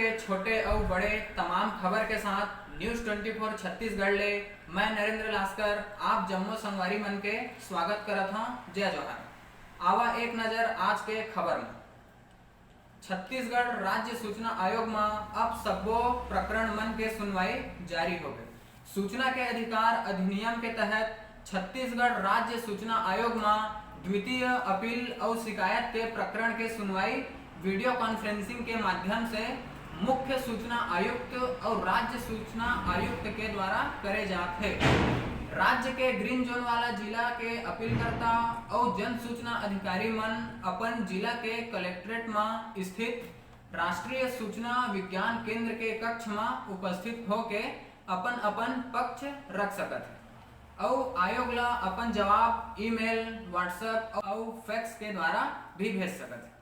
के छोटे और बड़े तमाम खबर के साथ न्यूज 24 छत्तीसगढ़ ले मैं नरेंद्र लास्कर आप जम्मू संगवारी मन के स्वागत करत हूँ। जय जोहार। आवा एक नजर आज के खबर में। छत्तीसगढ़ राज्य सूचना आयोग में अब सब्बो प्रकरण मन के सुनवाई जारी हो गई। सूचना के अधिकार अधिनियम के तहत छत्तीसगढ़ राज्य सूचना आयोग में द्वितीय अपील और शिकायत के प्रकरण के सुनवाई वीडियो कॉन्फ्रेंसिंग के माध्यम से मुख्य सूचना आयुक्त और राज्य सूचना आयुक्त के द्वारा करे जाते हैं। राज्य के ग्रीन जोन वाला जिला के अपीलकर्ता और जन सूचना अधिकारी मन अपन जिला के कलेक्ट्रेट में स्थित राष्ट्रीय सूचना विज्ञान केंद्र के कक्ष में उपस्थित होके अपन अपन पक्ष रख सकत है और आयोग ला अपन जवाब ईमेल, व्हाट्सएप और फैक्स के द्वारा भी भेज सकत है।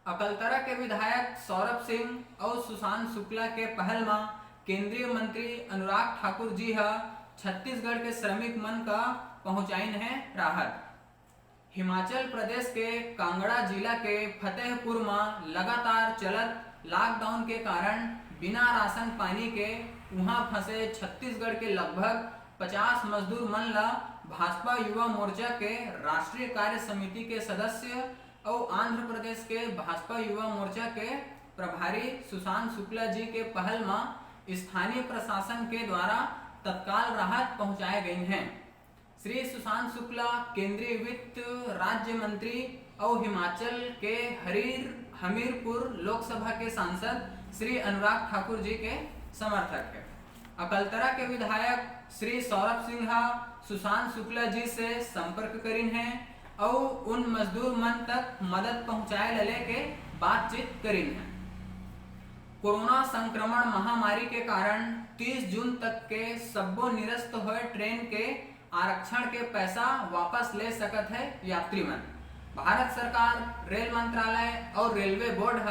अकलतरा के विधायक सौरभ सिंह और सुशांत शुक्ला के पहल में केंद्रीय मंत्री अनुराग ठाकुर जी छत्तीसगढ़ के श्रमिक मन का पहुंचाइन है राहत। हिमाचल प्रदेश के कांगड़ा जिला के फतेहपुर में लगातार चलत लॉकडाउन के कारण बिना राशन पानी के वहां फंसे छत्तीसगढ़ के लगभग 50 मजदूर मन ला भाजपा युवा मोर्चा के राष्ट्रीय कार्य समिति के सदस्य और आंध्र प्रदेश के भाजपा युवा मोर्चा के प्रभारी सुशांत शुक्ला जी के पहल में स्थानीय प्रशासन के द्वारा तत्काल राहत पहुंचाए गई हैं। श्री सुशांत शुक्ला केंद्रीय वित्त राज्य मंत्री और हिमाचल के हमीरपुर लोकसभा के सांसद श्री अनुराग ठाकुर जी के समर्थक है। अकलतरा के विधायक श्री सौरभ सिंह सुशांत शुक्ला जी से संपर्क करीन है और उन मजदूर मन तक मदद पहुंचाए लले के बातचीत करीन है। कोरोना संक्रमण महामारी के कारण 30 जून तक के सब्बो निरस्त हुए ट्रेन के आरक्षण के पैसा वापस ले सकत है यात्री मन। भारत सरकार रेल मंत्रालय और रेलवे बोर्ड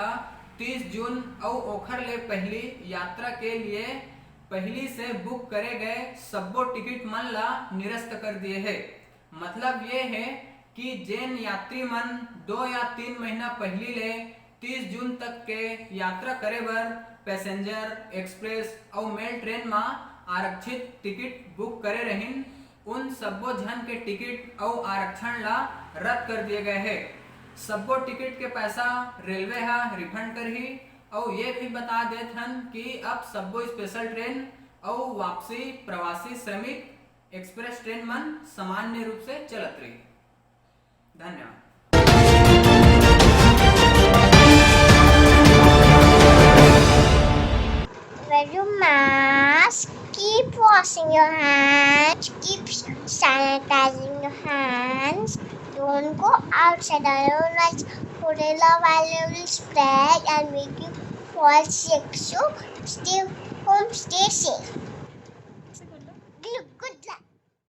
30 जून और ओखर ले पहली यात्रा के लिए पहली से बुक करे गए सब्बो टिकट मन ला निरस्त कर दिए है। मतलब ये है कि जैन यात्री मन 2 या 3 महीना पहली ले 30 जून तक के यात्रा करे बर पैसेंजर, एक्सप्रेस और मेल ट्रेन में आरक्षित टिकट बुक करे रहिन, उन सब्बो जन के टिकट और आरक्षण ला रद्द कर दिए गए हैं। सब्बो टिकट के पैसा रेलवे रिफंड कर ही और ये भी बता देते हैं कि अब सब्बो स्पेशल ट्रेन और वापसी प्रवासी श्रमिक एक्सप्रेस ट्रेन मन सामान्य रूप से चलत रही। धन्यवाद। Wear your mask, keep washing your hands, keep sanitizing your hands, don't go outside otherwise coronavirus will spread and make you fall sick. So stay home, stay safe.